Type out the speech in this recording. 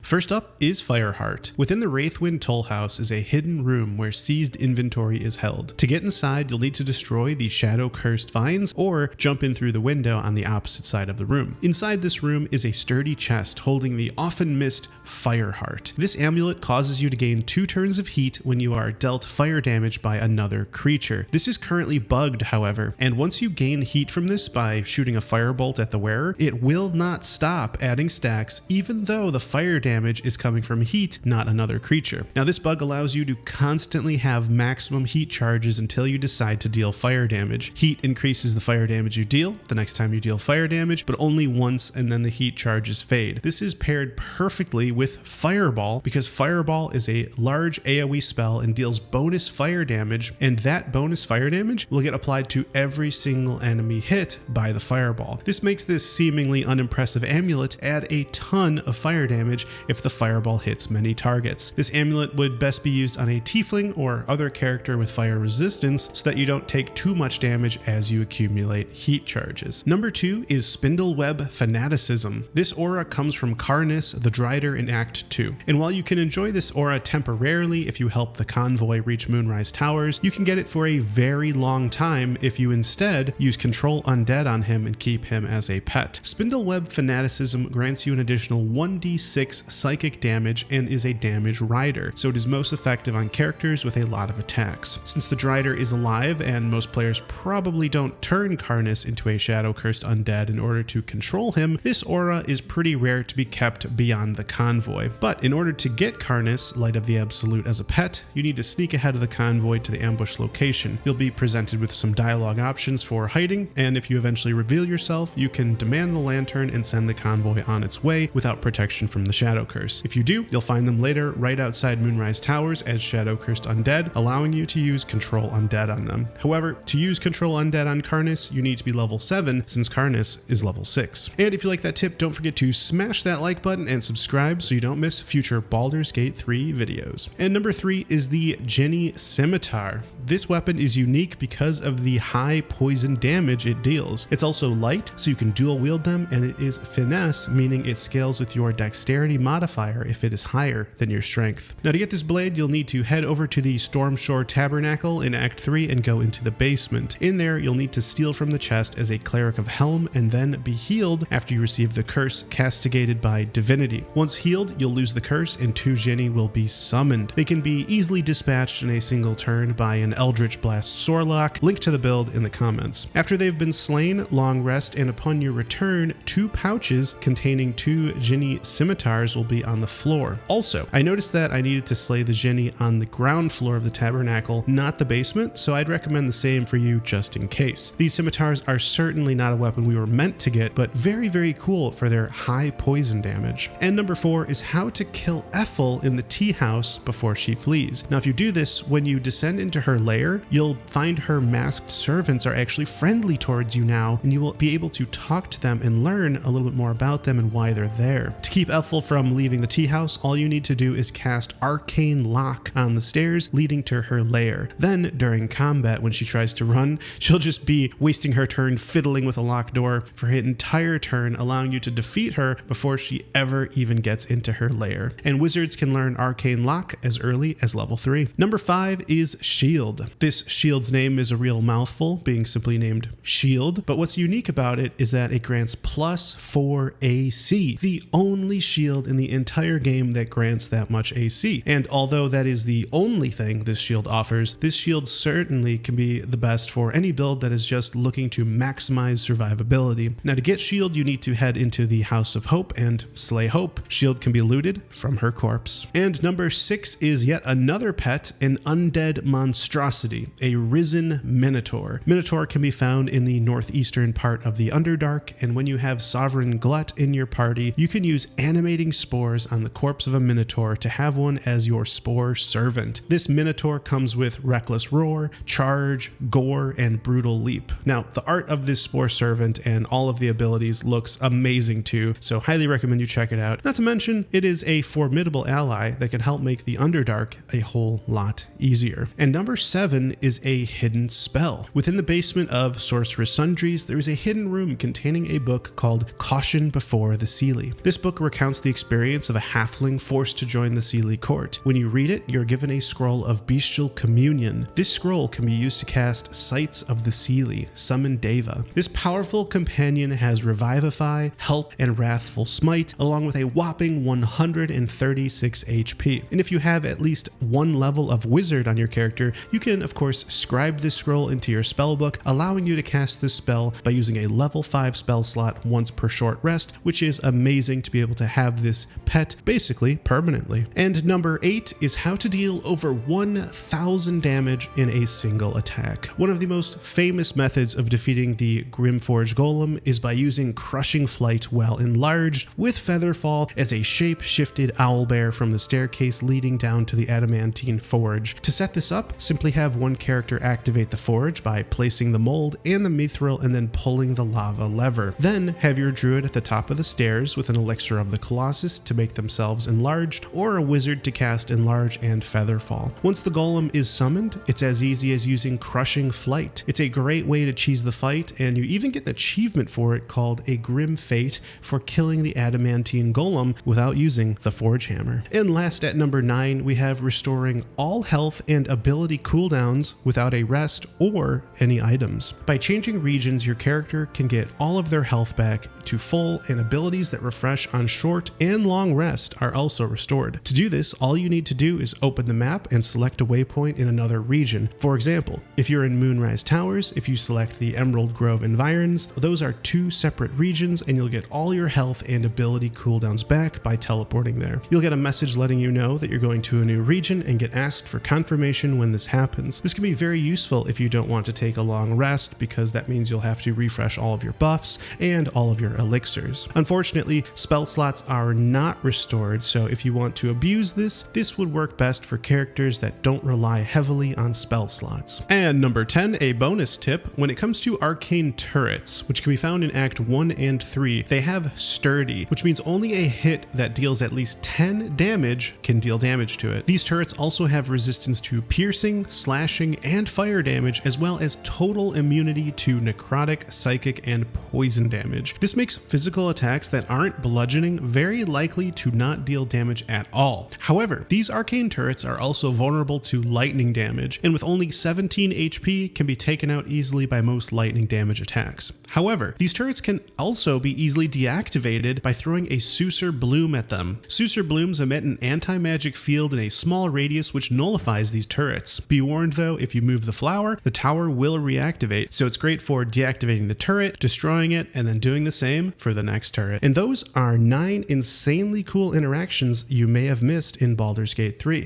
First up is Fireheart. Within the Reithwind Tollhouse is a hidden room where seized inventory is held. To get inside, you'll need to destroy the shadow-cursed vines or jump in through the window on the opposite side of the room. Inside this room is a sturdy chest holding the often missed Fireheart. This amulet causes you to gain 2 turns of heat when you are dealt fire damage by another creature. This is currently bugged, however, and once you gain heat from this by shooting a firebolt at the wearer, it will not stop adding stacks even though the fire damage is coming from heat, not another creature. Now this bug allows you to constantly have maximum heat charges until you decide to deal fire damage. Heat increases the fire damage you deal the next time you deal fire damage, but only once, and then the heat charges fade. This is paired perfectly with Fireball because Fireball is a large AoE spell and deals bonus fire damage, and that bonus fire damage will get applied to every single enemy hit by the Fireball. This makes this seemingly unimpressive amulet add a ton of fire damage if the Fireball hits many targets. This amulet would best be used on a Tiefling or other character with fire resistance so that you don't take too much damage as you accumulate heat charges. Number 2 is Spindleweb Fanaticism. This aura comes from Karnas, the Drider in Act 2. And while you can enjoy this aura temporarily if you help the convoy reach Moonrise Towers, you can get it for a very long time if you instead use Control Undead on him and keep him as a pet. Spindleweb Fanaticism grants you an additional 1d6 psychic damage and is a damage rider, so it is most effective on characters with a lot of attacks. Since the Drider is alive and most players probably don't turn Karnas into a shadow-cursed undead in order to control him, this aura is pretty rare to be kept beyond the convoy. But in order to get Karnas, Light of the Absolute, as a pet, you need to sneak ahead of the convoy to the ambush location. You'll be presented with some dialogue options for hiding, and if you eventually reveal yourself, you can demand the lantern and send the convoy on its way without protection from the Shadow Curse. If you do, you'll find them later right outside Moonrise Towers as shadow-cursed undead, allowing you to use Control Undead on them. However, to use Control Undead on Karnas, you need to be level 7 since Karnas is level 6. And if you like that tip, don't forget to smash that like button and subscribe so you don't miss future Baldur's Gate 3 videos. And number 3 is the Jenny Scimitar. This weapon is unique because of the high poison damage it deals. It's also light, so you can dual wield them, and it is finesse, meaning it scales with your dexterity modifier if it is higher than your strength. Now to get this blade, you'll need to head over to the Stormshore Tabernacle in Act 3 and go into the basement. In there, you'll need to steal from the chest as a Cleric of Helm and then be healed after you receive the curse castigated by divinity. Once healed, you'll lose the curse and 2 Jenny will be summoned. They can be easily dispatched in a single turn by an Eldritch Blast Sorelock. Link to the build in the comments. After they've been slain, long rest, and upon your return, 2 pouches containing 2 Jenny scimitars will be on the floor. Also, I noticed that I needed to slay the Jenny on the ground floor of the tabernacle, not the basement, so I'd recommend the same for you just in case. These scimitars are certainly not a weapon we were meant to get, but very, very cool for their high poison damage. And number 4 is how to kill Ethel in the tea house before she flees. Now, if you do this, when you descend into her lair, you'll find her masked servants are actually friendly towards you now, and you will be able to talk to them and learn a little bit more about them and why they're there. To keep Ethel from leaving the tea house, all you need to do is cast Arcane Lock on the stairs leading to her lair. Then, during combat, when she tries to run, she'll just be wasting her turn fiddling with a locked door for her entire turn, allowing you to defeat her before she ever even gets into her lair. And wizards can learn Arcane Lock as early as level 3. Number 5 is Shield. This shield's name is a real mouthful, being simply named Shield, but what's unique about it is that it grants +4 AC, the only shield in the entire game that grants that much AC. And although that is the only thing this shield offers, this shield certainly can be the best for any build that is just looking to maximize survivability. Now to get Shield, you need to head into the House of Hope and slay Hope. Shield can be looted from her corpse. And number 6 is yet another pet, an Undead Monstrocity, a risen Minotaur. Minotaur can be found in the northeastern part of the Underdark, and when you have Sovereign Glut in your party, you can use animating spores on the corpse of a Minotaur to have one as your spore servant. This Minotaur comes with Reckless Roar, Charge, Gore, and Brutal Leap. Now, the art of this spore servant and all of the abilities looks amazing too, so highly recommend you check it out. Not to mention, it is a formidable ally that can help make the Underdark a whole lot easier. And number 7 is a hidden spell. Within the basement of Sorceress Sundries, there is a hidden room containing a book called Caution Before the Seelie. This book recounts the experience of a halfling forced to join the Seelie court. When you read it, you're given a scroll of bestial communion. This scroll can be used to cast Sights of the Seelie, summon Deva. This powerful companion has Revivify, Help, and Wrathful Smite, along with a whopping 136 HP. And if you have at least one level of wizard on your character, you can of course scribe this scroll into your spellbook, allowing you to cast this spell by using a level 5 spell slot once per short rest, which is amazing to be able to have this pet basically permanently. And number 8 is how to deal over 1,000 damage in a single attack. One of the most famous methods of defeating the Grimforge Golem is by using Crushing Flight while enlarged, with Featherfall as a shape-shifted owlbear from the staircase leading down to the adamantine forge. To set this up, simply have one character activate the forge by placing the mold and the mithril and then pulling the lava lever. Then have your druid at the top of the stairs with an elixir of the Colossus to make themselves enlarged, or a wizard to cast enlarge and Featherfall. Once the golem is summoned, it's as easy as using Crushing Flight. It's a great way to cheese the fight, and you even get an achievement for it called a Grim Fate for killing the adamantine golem without using the forge hammer. And last at number 9, we have restoring all health and ability cooldowns without a rest or any items. By changing regions, your character can get all of their health back to full, and abilities that refresh on short and long rest are also restored. To do this, all you need to do is open the map and select a waypoint in another region. For example, if you're in Moonrise Towers, if you select the Emerald Grove Environs, those are 2 separate regions, and you'll get all your health and ability cooldowns back by teleporting there. You'll get a message letting you know that you're going to a new region and get asked for confirmation when this happens. This can be very useful if you don't want to take a long rest, because that means you'll have to refresh all of your buffs and all of your elixirs. Unfortunately, spell slots are not restored, so if you want to abuse this would work best for characters that don't rely heavily on spell slots. And number 10, a bonus tip: when it comes to arcane turrets, which can be found in Act 1 and 3, they have Sturdy, which means only a hit that deals at least 10 damage can deal damage to it. These turrets also have resistance to piercing, slashing, and fire damage, as well as total immunity to necrotic, psychic, and poison damage. This makes physical attacks that aren't bludgeoning very likely to not deal damage at all. However, these arcane turrets are also vulnerable to lightning damage, and with only 17 HP can be taken out easily by most lightning damage attacks. However, these turrets can also be easily deactivated by throwing a Sucer Bloom at them. Sucer Blooms emit an anti-magic field in a small radius which nullifies these turrets. Be warned though, if you move the flower, the tower will reactivate, so it's great for deactivating the turret, destroying it, and then doing the same for the next turret. And those are 9 insanely cool interactions you may have missed in Baldur's Gate 3.